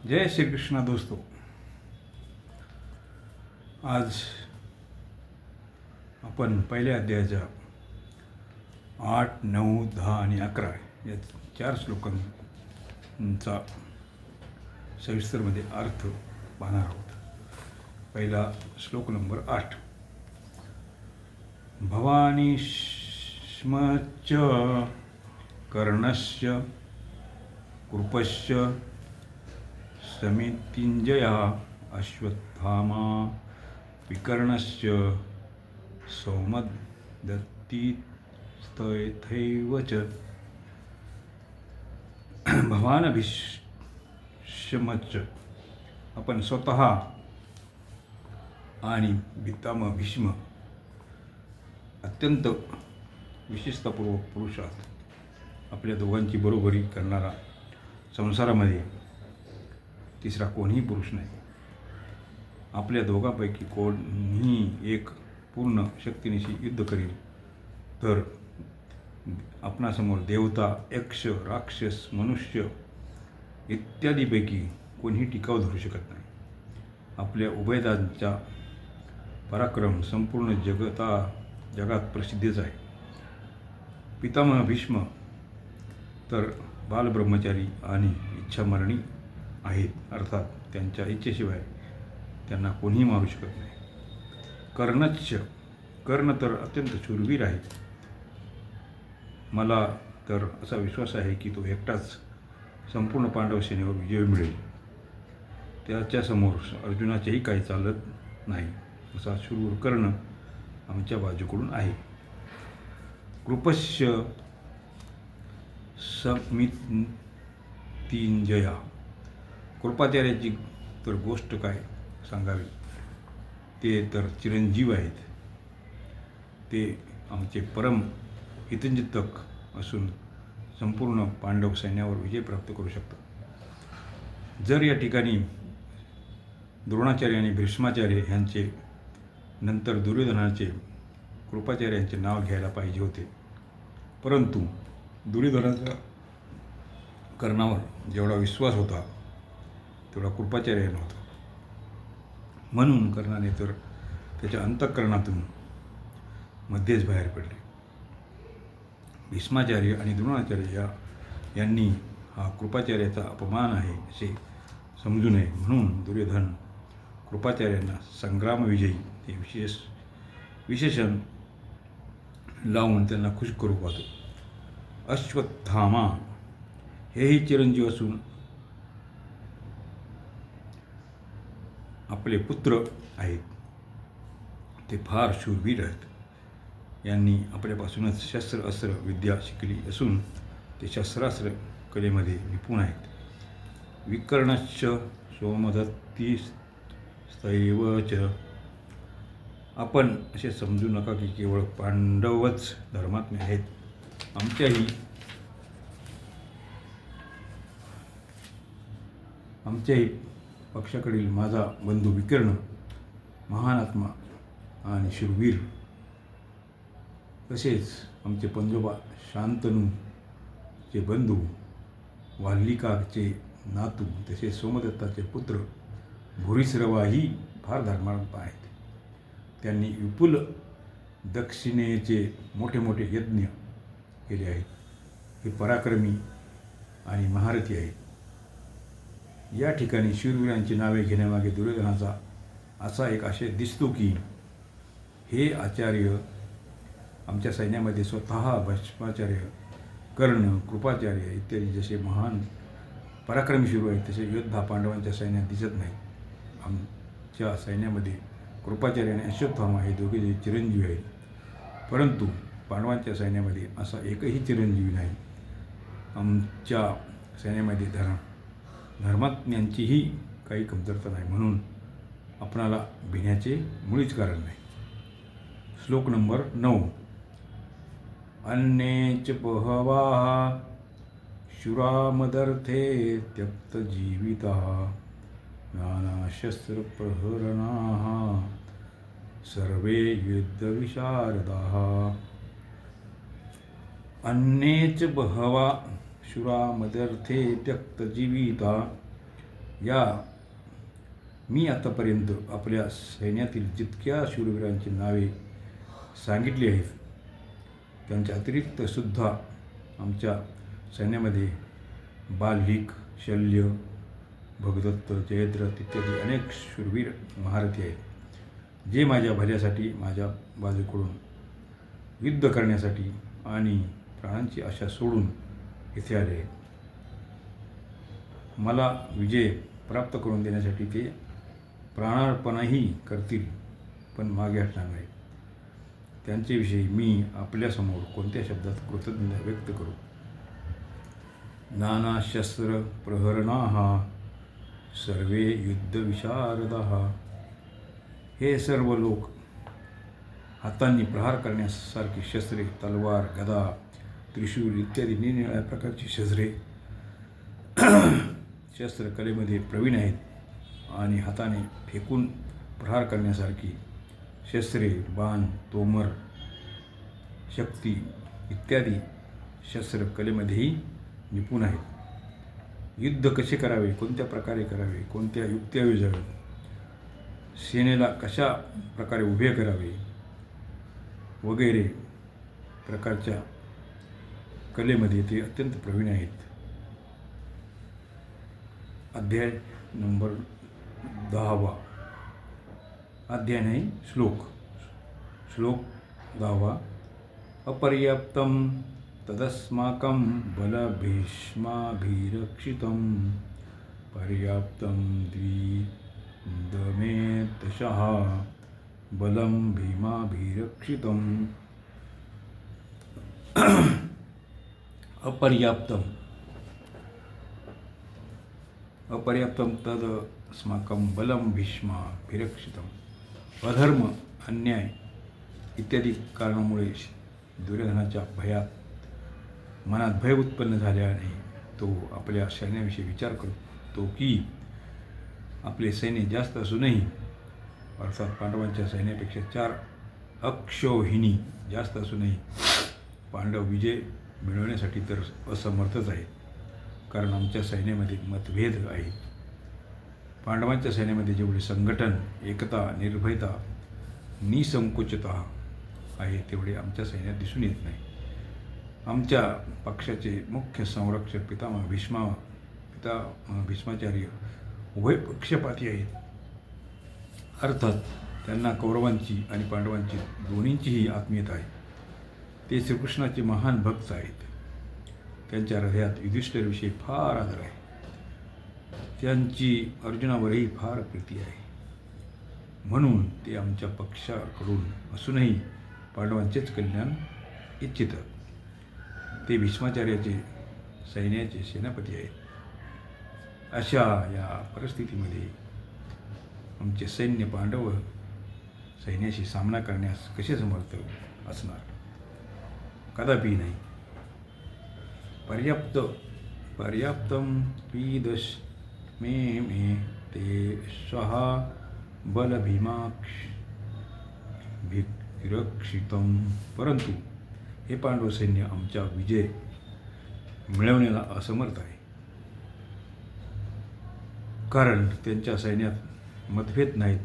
जय श्री कृष्णा दोस्तों. आज आपण पहिल्या अध्यायाच्या 8, 9, 10 आणि 11 या 4 श्लोकांचा सविस्तरमध्ये अर्थ पाहणार आहोत. पहिला श्लोक नंबर 8. भवानी श्मच कर्णस्य कृपश्च समितिंजया अश्वत्थामा विकर्णस्य सौमदत्तिस्तथैव च. भवान भीष्मच आपण स्वतः आणि पितामह भीष्म अत्यंत विशेषतापूर्वक पुरुष आहात. आपल्या दोघांची बरोबरी करणारा संसारामध्ये तिसरा कोणीही पुरुष नाही. आपल्या दोघांपैकी कोणीही एक पूर्ण शक्तीनिशी युद्ध करील तर आपणासमोर देवता, यक्ष, राक्षस, मनुष्य इत्यादीपैकी कोणीही टिकाव धरू शकत नाही. आपल्या उभयदांचा पराक्रम संपूर्ण जगात प्रसिद्धच आहे. पितामह भीष्म तर बालब्रह्मचारी आणि इच्छामरणी आहेत, अर्थात त्यांच्या इच्छेशिवाय त्यांना कोणीही मारू शकत नाही. कर्ण तर अत्यंत शूरवीर आहे. मला तर असा विश्वास आहे की तो एकटाच संपूर्ण पांडव सेनेवर विजय मिळेल. त्याच्यासमोर अर्जुनाचेही काही चालत नाही असा शूर कर्ण आमच्या बाजूकडून आहे. कृपश्य समितिंजया, कृपाचार्याची तर गोष्ट काय सांगावी. ते तर चिरंजीव आहेत. ते आमचे परम हितचिंतक असून संपूर्ण पांडव सैन्यावर विजय प्राप्त करू शकतात. जर या ठिकाणी द्रोणाचार्य आणि भीष्माचार्य यांचे नंतर दुर्योधनाचे कृपाचार्यांचे नाव घ्यायला पाहिजे होते, परंतु दुर्योधनाचा कर्णावर जेवढा विश्वास होता तेवढा कृपाचार्य नव्हता. म्हणून कर्णाने तर त्याच्या अंतःकरणातून मध्येच बाहेर पडले. भीष्माचार्य आणि द्रोणाचार्य यांनी हा कृपाचार्याचा अपमान आहे असे समजू नये म्हणून दुर्योधन कृपाचार्यांना संग्रामविजयी हे विशेषण लावून त्यांना खुश करू पाहतो. अश्वत्थामा हेही चिरंजीव असून आपले पुत्र आहेत. ते फार शूरवीर आहेत. यांनी आपल्यापासूनच शस्त्र अस्त्र विद्या शिकली असून ते शस्त्रास्त्र कलेमध्ये निपुण आहेत. विकर्णश्च सौमदत्तिस्तथैव च. आपण असे समजू नका की केवळ पांडवच धर्मात्मे आहेत. आमच्याही पक्षाकडील माझा बंधू विकर्ण महान आत्मा आणि शूरवीर, तसेच आमचे पंजोबा शांतनूचे बंधू वाल्लिकाचे नातू तसेच सोमदत्ताचे पुत्र भूरिश्रवाही फार धर्मात्मा आहेत. त्यांनी विपुल दक्षिणेचे मोठे मोठे यज्ञ केले आहेत. हे पराक्रमी आणि महारथी आहेत. या ठिकाणी शूरवीरांची नावे घेण्यामागे दुर्योधनाचा असा एक आशय दिसतो की हे आचार्य आमच्या सैन्यामध्ये स्वतः भीष्माचार्य, कर्ण, कृपाचार्य इत्यादी जसे महान पराक्रमी शूर आहेत तसे योद्धा पांडवांच्या सैन्यात दिसत नाही. आमच्या सैन्यामध्ये कृपाचार्य आणि अश्वत्थामा हे दोघे चिरंजीवी आहेत, परंतु पांडवांच्या सैन्यामध्ये असा एकही चिरंजीवी नाही. आमच्या सैन्यामध्ये धर्मात्म्यांचीही काही कमतरता नाही, म्हणून आपणाला भिण्याचे मुळीच कारण नाही. श्लोक नंबर 9. अन्येच बहवः शूरामदर्थे त्यक्तजीविताः नानाशस्त्रप्रहरणाः सर्वे युद्धविशारदाः. अन्येच बहवः शूरामदर्थे त्यक्तजीविता मी आतापर्यंत आपल्या सैन्यातील जितक्या शूरवीरांची नावे सांगितली आहेत त्यांच्या अतिरिक्त सुद्धा आमच्या सैन्यामध्ये बाल्हिक, शल्य, भगदत्त, जयद्रथ इत्यादी अनेक शूरवीर महारथी आहेत जे माझ्या भल्यासाठी माझ्या बाजूकडून युद्ध करण्यासाठी आणि प्राणांची आशा सोडून इथे आले. मला विजय प्राप्त करून देण्यासाठी ते प्राणार्पणही करतील, पण मागे हटणार नाही. त्यांच्याविषयी मी आपल्यासमोर कोणत्या शब्दात कृतज्ञता व्यक्त करू. नाना शस्त्र प्रहरणाः सर्वे युद्धविशारदाः. हे सर्व लोक हातांनी प्रहार करण्यासारखी शस्त्रे, तलवार, गदा, त्रिशूल इत्यादी निरनिराळ्या प्रकारची शस्त्रकलेमध्ये प्रवीण आहेत आणि हाताने फेकून प्रहार करण्यासारखी शस्त्रे, बाण, तोमर, शक्ती इत्यादी शस्त्रकलेमध्येही निपुण आहेत. युद्ध कसे करावे, कोणत्या प्रकारे करावे, कोणत्या युक्त्या योजाव्यात, सेनेला कशा प्रकारे उभे करावे वगैरे प्रकारच्या कलेमध्ये ते अत्यंत प्रवीण आहेत. अध्याय नंबर 10. अध्याय नाही, श्लोक 10. अपर्याप्तं तदस्माकं बलभीष्माभिरक्षितं पर्याप्तं द्विदमेतशः बलं भीमाभिरक्षितं. अपर्याप्तं तदस्माकं बलं भीष्माभिरक्षितं. अधर्म, अन्याय इत्यादी कारणामुळे दुर्योधनाच्या भयात मनात भय उत्पन्न झाल्याने तो आपल्या सैन्याविषयी विचार करतो की आपले सैन्य जास्त असूनही, अर्थात पांडवांच्या सैन्यापेक्षा 4 अक्षौहिणी जास्त असूनही पांडव विजय मिळवण्यासाठी तर असमर्थच आहेत, कारण आमच्या सैन्यामध्ये मतभेद आहे. पांडवांच्या सैन्यामध्ये जेवढे संघटन, एकता, निर्भयता, निसंकोचता आहे तेवढे आमच्या सैन्यात दिसून येत नाही. आमच्या पक्षाचे मुख्य संरक्षक पितामह भीष्माचार्य उभय पक्षपाती आहेत. अर्थात त्यांना कौरवांची आणि पांडवांची दोन्हींचीही आत्मीयता आहे. ते श्रीकृष्णाचे महान भक्त आहेत. त्यांच्या हृदयात युधिष्ठिरविषयी फार आदर आहे. त्यांची अर्जुनावरही फार प्रीती आहे. म्हणून ते आमच्या पक्षाकडून असूनही पांडवांचेच कल्याण इच्छितात. ते भीष्माचार्याचे सैन्याचे सेनापती आहेत. अशा या परिस्थितीमध्ये आमचे सैन्य पांडव सैन्याशी सामना करण्यास कसे समर्थ असणार? कदापि नाही. पर्याप्तं द्विदशमे ते स्वः बलभीमाभिरक्षितं. परंतु हे पांडव सैन्य आमचा विजय मिळवण्याला असमर्थ आहे, कारण त्यांच्या सैन्यात मतभेद नाहीत.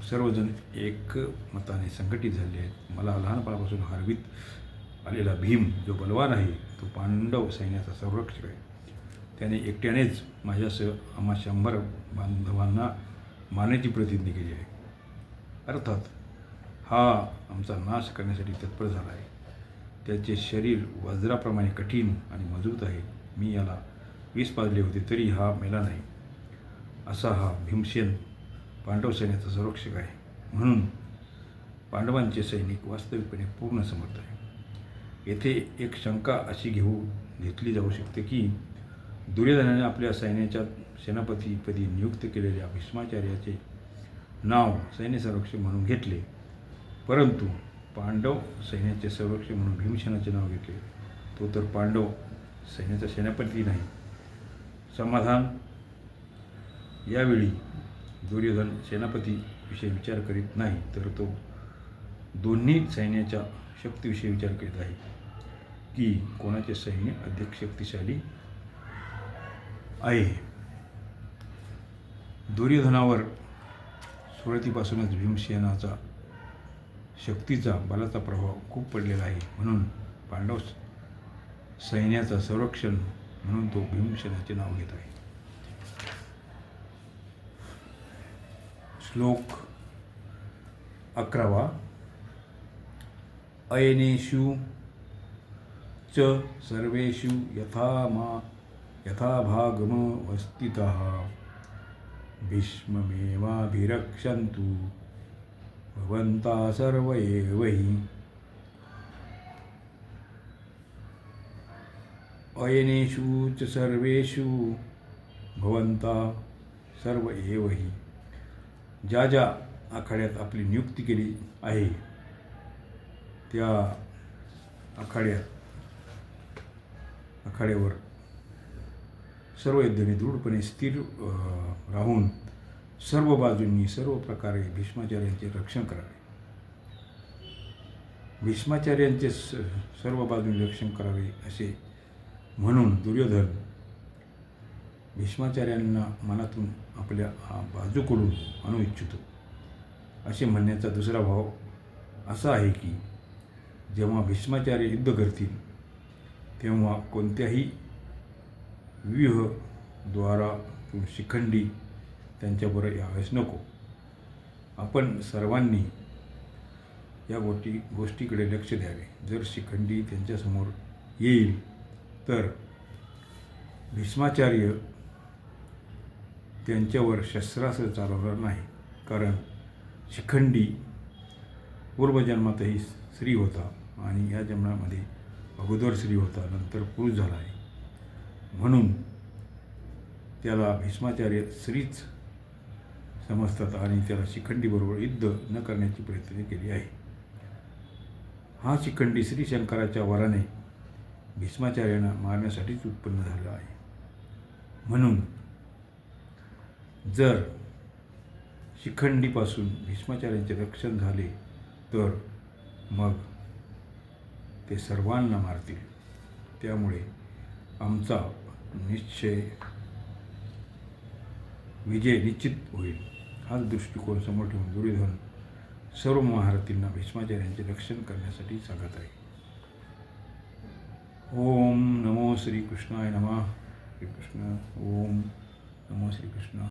सर्वजण एकमताने संघटित झाले आहेत. मला लहानपणापासून हरवीत आलेला भीम जो बलवान आहे तो पांडव सैन्याचा संरक्षक आहे. त्याने एकट्यानेच माझ्यासह आम्हा 100 बांधवांना मारण्याची प्रतिज्ञा केली आहे. अर्थात हा आमचा नाश करण्यासाठी तत्पर झाला आहे. त्याचे शरीर वज्राप्रमाणे कठीण आणि मजबूत आहे. मी याला 20 पाजले होते तरी हा मेला नाही. असा हा भीमसेन पांडव सैन्याचा संरक्षक आहे. म्हणून पांडवांचे सैनिक वास्तविकपणे पूर्ण समर्थ आहे. येथे एक शंका अशी घेतली जाऊ शकते की दुर्योधनाने आपल्या सैन्याच्या सेनापतीपदी नियुक्त केलेल्या भीष्माचार्याचे नाव सैन्य संरक्षक म्हणून घेतले, परंतु पांडव सैन्याचे संरक्षक म्हणून भीमसेनाचे नाव घेतले. तो तर पांडव सैन्याचा सेनापती नाही. समाधान. यावेळी दुर्योधन सेनापतीविषयी विचार करीत नाही, तर तो दोन्ही सैन्याच्या शक्तीविषयी विचार करीत आहे की कोणाचे सैन्य अधिक शक्तिशाली आहे. दुर्योधनावर सुरुवातीपासूनच भीमसेनाचा शक्तीचा बलाचा प्रभाव खूप पडलेला आहे. म्हणून पांडव सैन्याचं संरक्षण म्हणून तो भीमसेनाचे नाव घेत आहे. श्लोक 11. अयनेषु च सर्वेषु यथाभागमवस्थितः भीष्ममेवाभिरक्षन्तु भवन्तः सर्व एव हि. अयनेषु च सर्वेषु भवन्तः सर्व एव हि. ज्या ज्या आखाड्यात आपली नियुक्ती केली आहे त्या आखाड्यावर सर्व युद्धाने दृढपणे स्थिर राहून सर्व बाजूंनी सर्व प्रकारे भीष्माचार्यांचे रक्षण करावे. भीष्माचार्यांचे सर्व बाजूंनी रक्षण करावे असे म्हणून दुर्योधन भीष्माचार्यांना मनातून आपल्या बाजूकडून आणू इच्छितो. असे म्हणण्याचा दुसरा भाव असा आहे की जेव्हा भीष्माचार्य युद्ध करतील तेव्हा कोणत्याही व्यूहद्वारा किंवा शिखंडी त्यांच्याबरोबर यावेस नको. आपण सर्वांनी या गोष्टीकडे लक्ष द्यावे. जर शिखंडी त्यांच्यासमोर येईल तर भीष्माचार्य त्यांच्यावर शस्त्रास्त्र चालवणार नाही. कारण शिखंडी पूर्वजन्मातही स्त्री होता आणि या जन्मामध्ये अगोदर स्त्री होता, नंतर पुरुष झाला आहे. म्हणून त्याला भीष्माचार्य स्त्रीच समजतात आणि त्याला शिखंडीबरोबर युद्ध न करण्याची प्रयत्न केली आहे. हा शिखंडी श्रीशंकराच्या वराने भीष्माचार्यांना मारण्यासाठीच उत्पन्न झाला आहे. म्हणून जर शिखंडीपासून भीष्माचार्यांचे रक्षण झाले तर मग ते सर्वांना मारतील. त्यामुळे आमचा विजय निश्चित होईल. हाच दृष्टिकोन समोर ठेवून दुर्योधन सर्व महारथींना भीष्माचार्यांचे रक्षण करण्यासाठी सांगत आहे. ओम नमो श्रीकृष्णाय नमः. श्रीकृष्ण. ओम नमो श्रीकृष्ण.